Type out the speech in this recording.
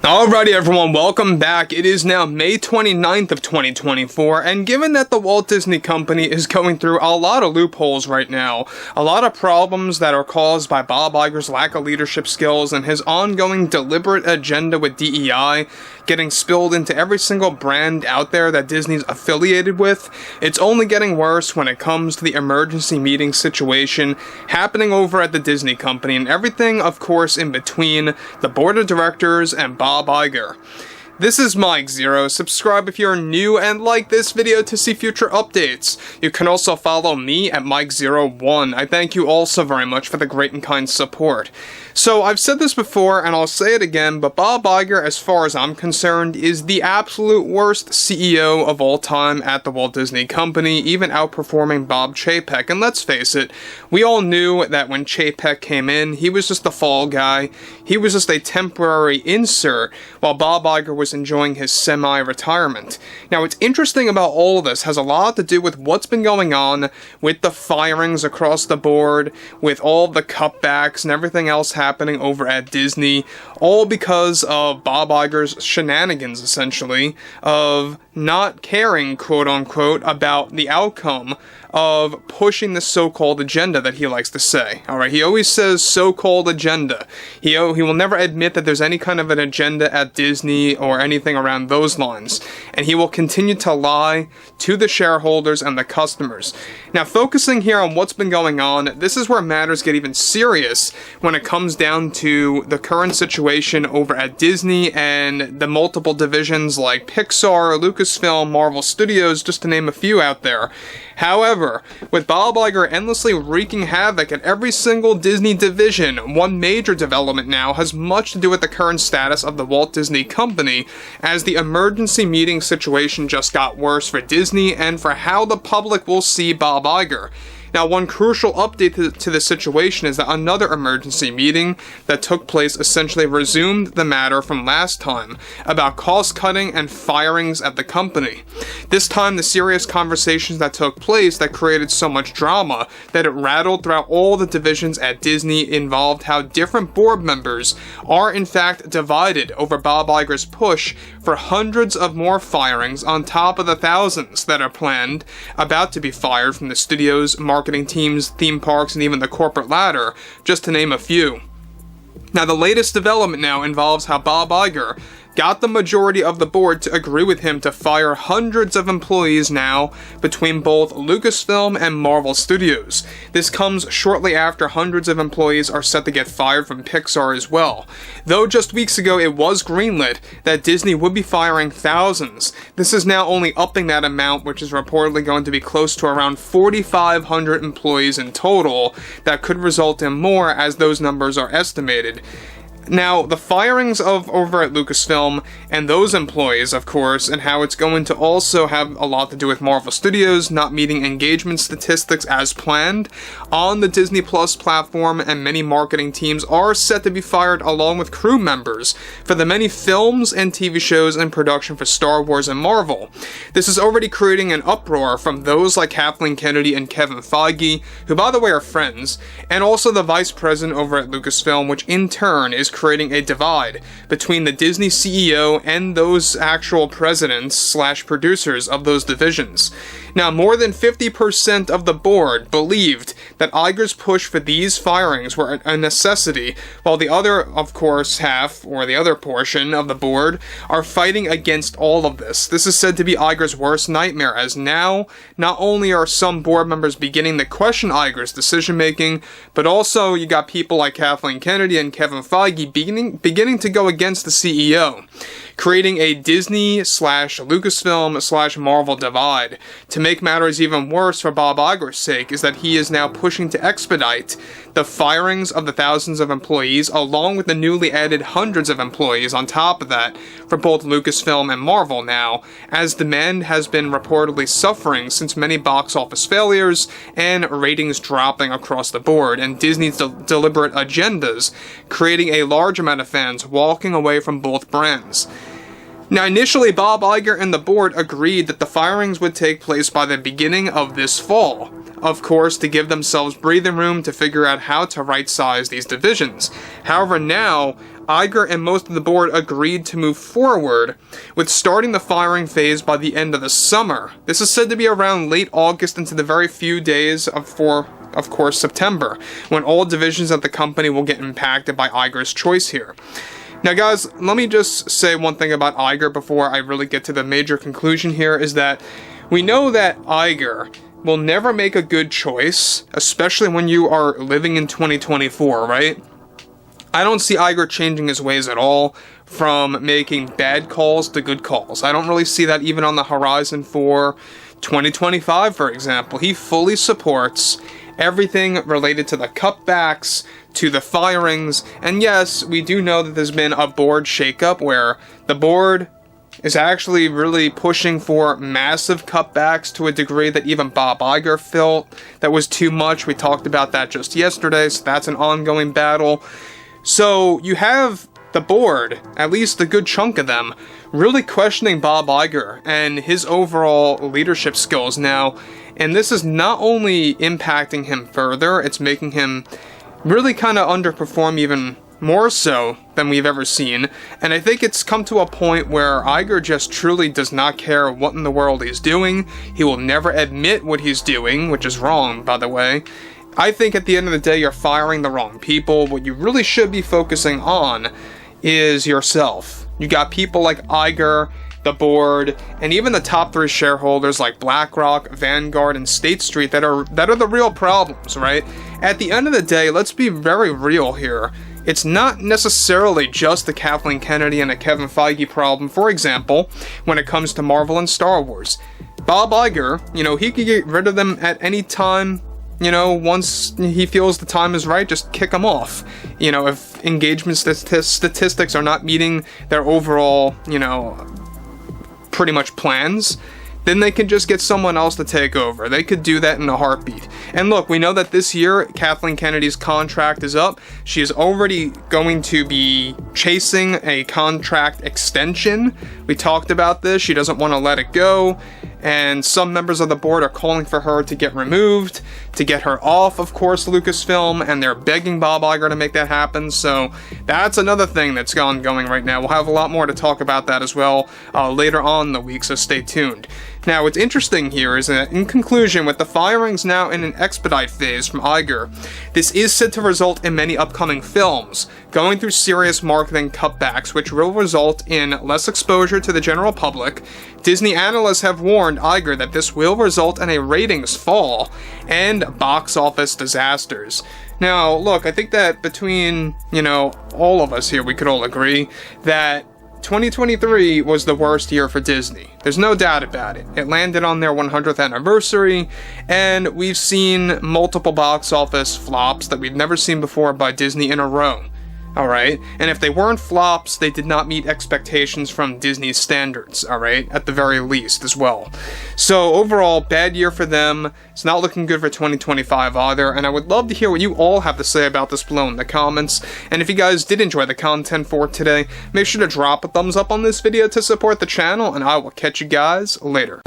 Alrighty everyone, welcome back. It is now May 29th of 2024, and given that the Walt Disney Company is going through a lot of loopholes right now, a lot of problems that are caused by Bob Iger's lack of leadership skills and his ongoing deliberate agenda with DEI getting spilled into every single brand out there that Disney's affiliated with, it's only getting worse when it comes to the emergency meeting situation happening over at the Disney Company and everything, of course, in between the board of directors and Bob Iger. This is Mike Zero. Subscribe if you're new and like this video to see future updates. You can also follow me at Mike01. I thank you all so very much for the great and kind support. So I've said this before and I'll say it again, but Bob Iger, as far as I'm concerned, is the absolute worst CEO of all time at the Walt Disney Company, even outperforming Bob Chapek. And let's face it, we all knew that when Chapek came in, he was just a fall guy. He was just a temporary insert while Bob Iger was enjoying his semi-retirement. Now, what's interesting about all of this has a lot to do with what's been going on with the firings across the board, with all the cutbacks and everything else happening over at Disney, all because of Bob Iger's shenanigans, essentially, of not caring, quote-unquote, about the outcome of pushing the so-called agenda that he likes to say. Alright, he always says so-called agenda. He will never admit that there's any kind of an agenda at Disney or anything around those lines. And he will continue to lie to the shareholders and the customers. Now, focusing here on what's been going on, this is where matters get even serious when it comes down to the current situation over at Disney and the multiple divisions like Pixar, Lucasfilm, Marvel Studios, just to name a few out there. However, with Bob Iger endlessly wreaking havoc at every single Disney division, one major development now has much to do with the current status of the Walt Disney Company, as the emergency meeting situation just got worse for Disney and for how the public will see Bob Iger. Now, one crucial update to the situation is that another emergency meeting that took place essentially resumed the matter from last time about cost-cutting and firings at the company. This time, the serious conversations that took place that created so much drama that it rattled throughout all the divisions at Disney involved how different board members are in fact divided over Bob Iger's push for hundreds of more firings on top of the thousands that are planned, about to be fired from the studios, marketing teams, theme parks, and even the corporate ladder, just to name a few. Now, the latest development now involves how Bob Iger got the majority of the board to agree with him to fire hundreds of employees now between both Lucasfilm and Marvel Studios. This comes shortly after hundreds of employees are set to get fired from Pixar as well. Though just weeks ago it was greenlit that Disney would be firing thousands, this is now only upping that amount, which is reportedly going to be close to around 4,500 employees in total. That could result in more as those numbers are estimated. Now, the firings over at Lucasfilm and those employees, of course, and how it's going to also have a lot to do with Marvel Studios not meeting engagement statistics as planned on the Disney Plus platform, and many marketing teams are set to be fired along with crew members for the many films and TV shows in production for Star Wars and Marvel. This is already creating an uproar from those like Kathleen Kennedy and Kevin Feige, who by the way are friends, and also the vice president over at Lucasfilm, which in turn is creating a divide between the Disney CEO and those actual presidents/producers of those divisions. Now, more than 50% of the board believed that Iger's push for these firings were a necessity, while the other, of course, half, or the other portion of the board, are fighting against all of this. This is said to be Iger's worst nightmare, as now, not only are some board members beginning to question Iger's decision-making, but also you got people like Kathleen Kennedy and Kevin Feige beginning to go against the CEO, creating a Disney/Lucasfilm/Marvel divide. To make matters even worse for Bob Iger's sake is that he is now pushing to expedite the firings of the thousands of employees, along with the newly added hundreds of employees on top of that for both Lucasfilm and Marvel now, as demand has been reportedly suffering since many box office failures and ratings dropping across the board, and Disney's deliberate agendas creating a large amount of fans walking away from both brands. Now, initially, Bob Iger and the board agreed that the firings would take place by the beginning of this fall, of course, to give themselves breathing room to figure out how to right-size these divisions. However, now, Iger and most of the board agreed to move forward with starting the firing phase by the end of the summer. This is said to be around late August into the very few days of course, September, when all divisions of the company will get impacted by Iger's choice here. Now guys, let me just say one thing about Iger before I really get to the major conclusion here, is that we know that Iger will never make a good choice, especially when you are living in 2024, right? I don't see Iger changing his ways at all, from making bad calls to good calls. I don't really see that even on the horizon for 2025, for example. He fully supports everything related to the cutbacks, to the firings, and yes, we do know that there's been a board shakeup where the board is actually really pushing for massive cutbacks to a degree that even Bob Iger felt that was too much. We talked about that just yesterday, so that's an ongoing battle. So you have the board, at least a good chunk of them, really questioning Bob Iger and his overall leadership skills now. And this is not only impacting him further, it's making him really kind of underperform even more so than we've ever seen. And I think it's come to a point where Iger just truly does not care what in the world he's doing. He will never admit what he's doing, which is wrong, by the way. I think at the end of the day, you're firing the wrong people. What you really should be focusing on is yourself. You got people like Iger, the board, and even the top 3 shareholders like BlackRock, Vanguard, and State Street that are the real problems, right? At the end of the day, let's be very real here. It's not necessarily just the Kathleen Kennedy and a Kevin Feige problem, for example, when it comes to Marvel and Star Wars. Bob Iger, he could get rid of them at any time. Once he feels the time is right, just kick them off. If engagement statistics are not meeting their overall, pretty much plans, then they can just get someone else to take over. They could do that in a heartbeat. And look, we know that this year, Kathleen Kennedy's contract is up. She is already going to be chasing a contract extension. We talked about this. She doesn't want to let it go. And some members of the board are calling for her to get removed, to get her off, of course, Lucasfilm, and they're begging Bob Iger to make that happen. So that's another thing that's ongoing right now. We'll have a lot more to talk about that as well later on in the week, so stay tuned. Now, what's interesting here is that, in conclusion, with the firings now in an expedite phase from Iger, this is said to result in many upcoming films going through serious marketing cutbacks, which will result in less exposure to the general public. Disney analysts have warned Iger that this will result in a ratings fall and box office disasters. Now, look, I think that between, all of us here, we could all agree that 2023 was the worst year for Disney. There's no doubt about it. It landed on their 100th anniversary, and we've seen multiple box office flops that we've never seen before by Disney in a row. Alright? And if they weren't flops, they did not meet expectations from Disney's standards, alright? At the very least, as well. So, overall, bad year for them. It's not looking good for 2025 either, and I would love to hear what you all have to say about this below in the comments. And if you guys did enjoy the content for today, make sure to drop a thumbs up on this video to support the channel, and I will catch you guys later.